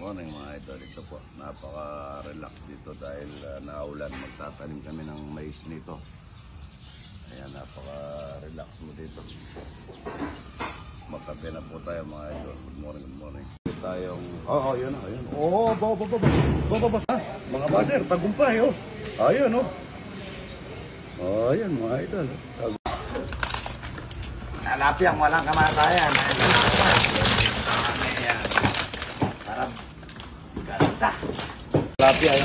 morning mga idol. Ito po, napaka-relax dito dahil naulan. Magtatanim kami ng mais nito. Ayan, napaka-relax mo dito. Magkape na po tayo mga idol. Good morning, good morning. Tayong, yun na, ayun. Baba. Mga baser, tagumpay, Ayun, Ayun, mga idol. Nalapyang walang kamatayan. Sarap. Ganda. Lapyang,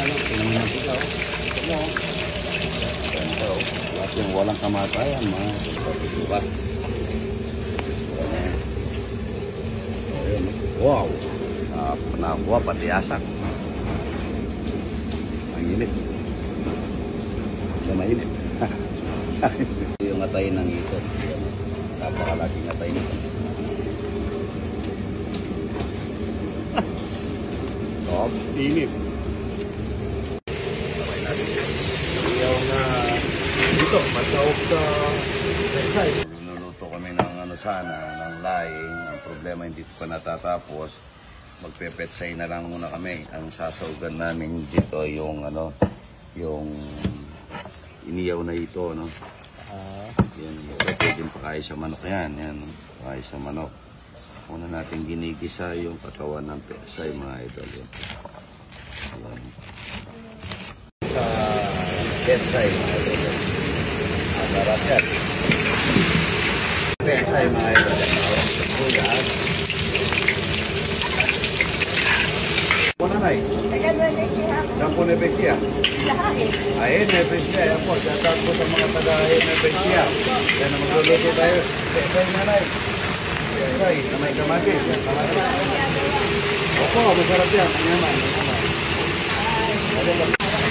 lapyang walang kamatayan, mga idol. Wow! Nakuha pati asak. Mainit. Mainit. Yung ngatayin ng ito. Napakalaking ngatayin ito. Init. Sabay natin. Yung dito, masawag sa website. Niluluto kami ng ng laing. Ang problema hindi pa natatapos. Magpe-petsay na lang muna kami. Ang sasawgan namin dito yung yung iniyaw na ito, Yan, pwede pakain sa manok yan. Pakain sa manok. Una natin ginigisa yung katawan ng petsay, mga idol. Sa petsay, mga idol. Sarap yan. Petsay, mga idol. Kuyan. Kuna na Sampo na Besia. Ayun, Besia. Ayan po, shoutout po sa mga taga-ayun na Besia. Yan na magluluto tayo. Petsay na na Petsay, na may kamatis. Opo, masarap yan. Yaman.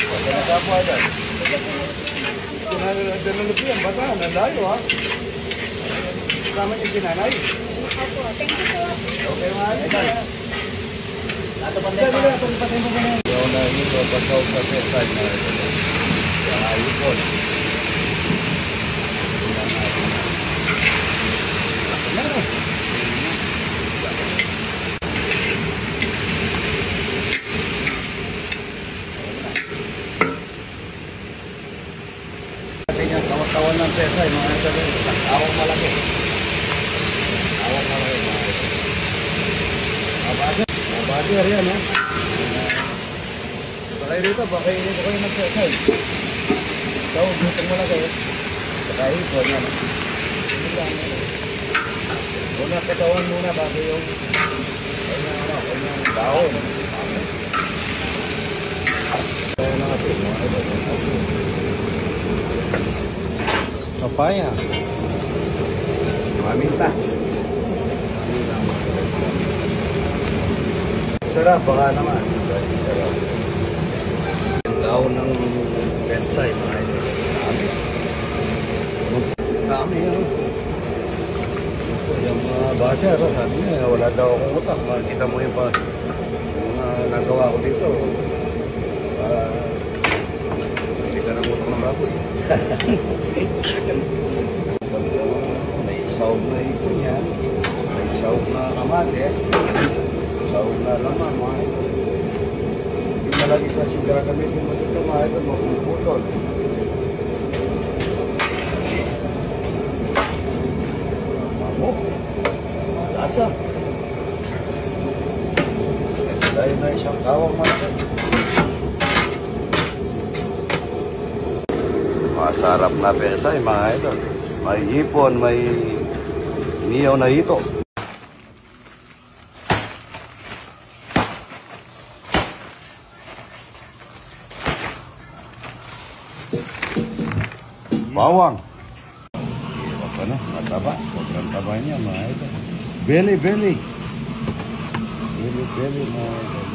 Masarap po agad. Sinanulupi yan, bataan. Nalayo, Kasama niyo sinanay. Opo, thank you po. Okay, mga Ato pa tayo. Yung na ito, basaw sa petsay na ito. Yung ayupon. Kawan ng petsay, mga ito. Awang malaki. Awang malaki, mga ito. Mabadir yan, Sakay rito, baka hindi ko kayo nag-petsay. Ikaw, gutang malaki. Sakay rito, yan, Una katawan muna bago yung kanyang dahon. Kaya na kasi, mga ito. Papaya. Maminta. Sarap, baka naman. Sarap. Yung dahon ng petsay, mga ito. Dami, Yung mga baser, sabi niya, wala daw akong utak. Makikita mo yung mga nagawa ko dito. Hindi ka ng utak ng baboy. May sahog na ipon yan. May sahog na kamates. Sahog na laman, mga ito. Hindi na lagi sa sigara kami kung matito, mga ito, mapuputol. Lasa. Kasi dahil na isang kawang malaki. Masarap na petsay, mga idol. May hipon, may iniyaw na hito. Bawang. Mataba. Sobrang taba niya, mga idol. Belly, mga idol.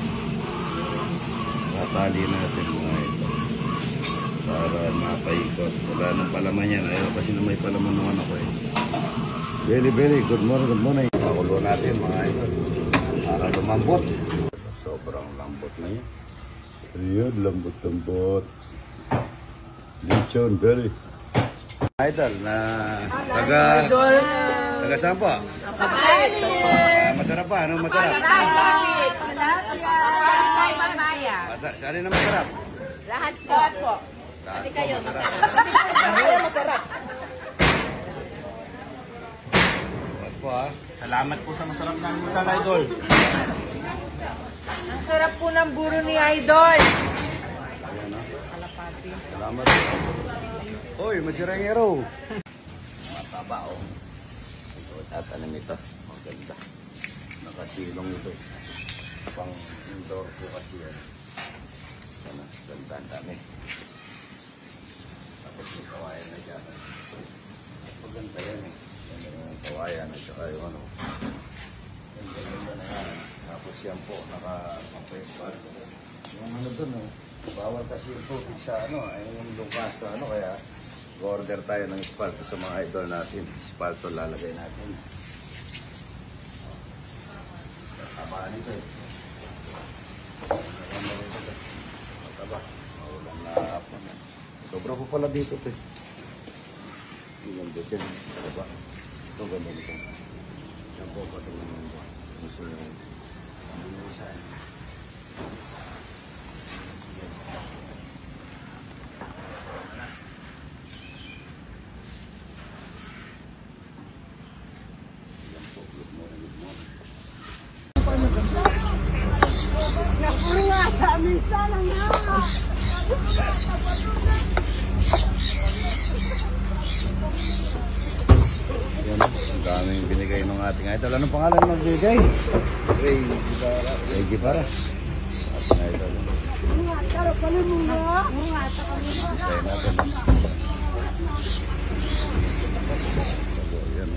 Tatali natin, mga idol. Para mapaikot. Wala nang palaman yan. Ayaw kasi na may palaman naman ako, Belly, good morning. Pakulo natin, mga idol. Para lumambot. Sobrang lambot na yan. Ayan, lambot. Lechon, belly. Idol na taga saan po? Masarap pa, ano masarap? Saan na masarap? Lahat po. Hindi kayo masarap. Kayo masarap. Salamat po ha. Salamat po sa masarap na almusal, Idol. Ang sarap po ng buro ni Idol. Ayan ha. Salamat. Hoy, masirangero. Mataba oh. Ito, tatanim ito. Maganda. Nakasilong ito. Pang indoor po kasi yan. Yan na, ganda ang dami. Tapos may kawayan na dyan. Maganda yan eh. Yan yung kawayan at saka yung ano. Yan, ganda na yan. Tapos yan po, naka-pwespan. Yung ano dun oh. Bawal kasi yung tubig sa ano, ay yung lukas na ano, kaya order tayo ng espalto sa mga idol natin. Espalto lalagay natin. Tamaan nito eh. Mataba. Maulan na hapon. Sobra po pala dito eh. Yung ganda dyan. Mataba. Ito ganda nito. Yan po pa ito naman po. Gusto yung anunusan. Nakuha sa amin sana nga. Yan, ang daming binigay ng ating idol. Anong pangalan ng magbigay? Ray Gibara. Ray Gibara. Ating idol. Tara pala muna. Isay natin. So, yan.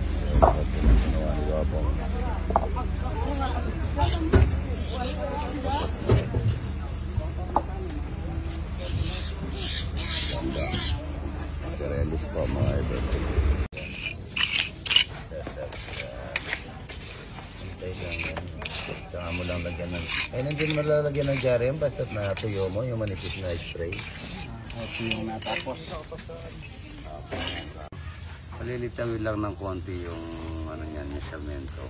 Ginawa ni Wapong. Karelis pa mga idol. Saka mo lang lagyan ng... Ay, nandiyan mo lalagyan ng jar yan. Basta't natuyo mo yung manipis na spray. Ito yung natapos. Palilitawin lang ng konti yung ano yan, yung semento.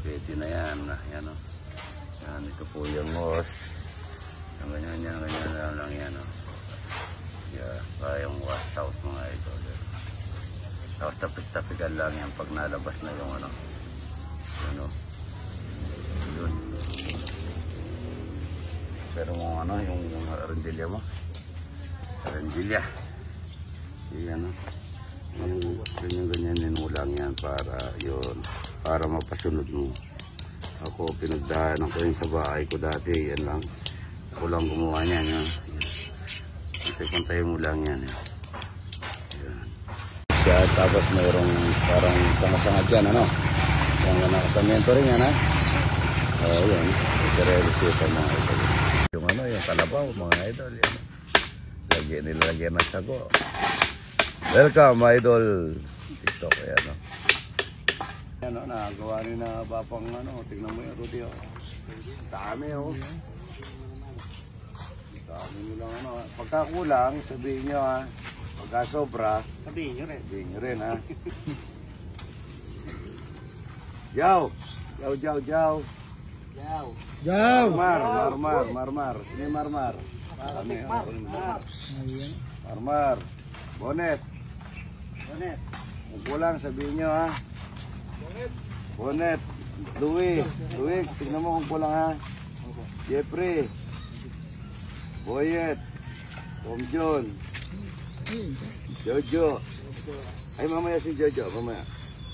Pwede na yan. Yan o. Yan, ito po yung wash. Yung ganyan lang yan o. Yeah, kayong wash out mga idol. Tapos tapik-tapikan lang yan pag nalabas na yung ano. Ano. Yun. Pero kung ano, yung arendilya mo. Arendilya. Yan o. Ganyan ninulang yan para yun. Para mapasunod mo. Ako pinagdahanan ko yun sa bahay ko dati. Yan lang. Ako lang gumawa niyan. Yan. Pantay mo lang yan. Yan. Siya, tapos mayroong parang sanga-sanga dyan. Ano? Yung nakasamento rin yan ha. Yun. Ito-relis ito mga idol. Yung ano, yung kalabaw mga idol. Yan. Nilagyan ng sago. Welcome idol. TikTok yan o. Yan o, nagawa rin na Bapang ano. Tingnan mo yung Rudy o. Dami o. Dami nyo lang ano. Pagka kulang, sabihin nyo ha. Pagka sobra, Sabihin nyo rin. sabihin nyo rin ha. Yaw! Yaw, yaw, yaw. Yaw! Marmar. Sino yung Marmar? Marmar. Bonet. Kung kulang, sabihin nyo ha. Bonet. Louie, tignan mo kung kulang ha. Jeffrey. Boyet. Tom John. Jojo. Ay, mamaya si Jojo. Mamaya.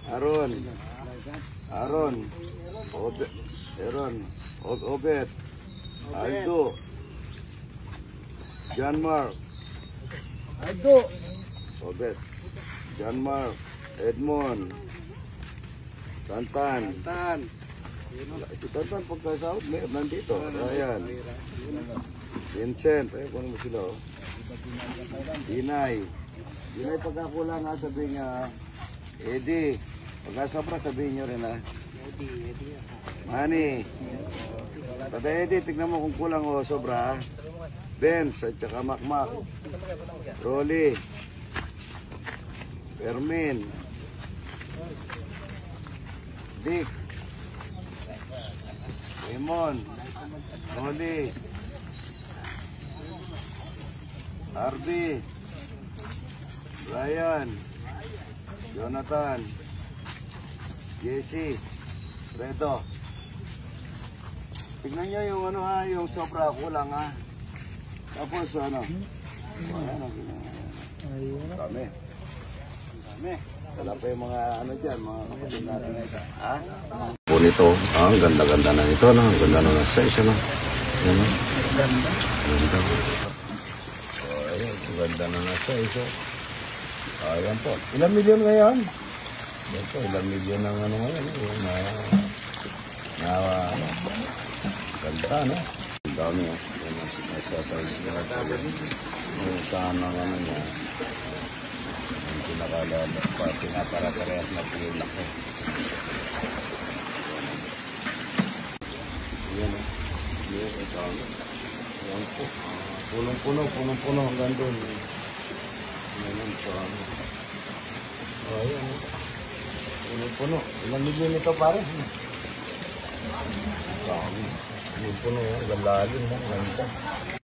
Aaron. Obet. Aldo. John Mark. Obet. John Mark. Edmond. Tantan. Si Tantan pagkasahod, nandito. Ayan. Vincent. Ay, kung mo sila. Dinay. Pagkakulang ha, sabihin niya. Eddie. Pagkasabra, sabihin niyo rin ha. Manny. Tata Eddie, tignan mo kung kulang o sobra ha. Benz at saka Makmak. Rolly. Fermin. Dick. Raymond. Rolly. Harvey, Ryan, Jonathan, Jesse, Redo. Tignan nyo yung ano ha, yung sobra kulang ha. Tapos ano? Ayan, dami. Dami. Wala pa yung mga ano dyan, mga kapatid natin na ito. Ha? Po nito, ang ganda-ganda na ito, no? Ang ganda na ng size, ano? Ano? Ganda. Ganda. Ayan, ang ganda na ng size, oh. Ayan po. Ilang milyon ngayon? Ayan po, ilang milyon ng ano ngayon, ganda, no? Ang dami, oh. Nasa-size ka na tayo. Saan ang ano niya? Ang pinakalala, pinapara-parehas na pila ko. Yan, oh. Yan, ito. Yan po. Punong-puno hanggang doon. Yan po. Ayan, oh. Punong-puno. Ilang milyon ito, pare? Punong-puno, hanggang lalim, hanggang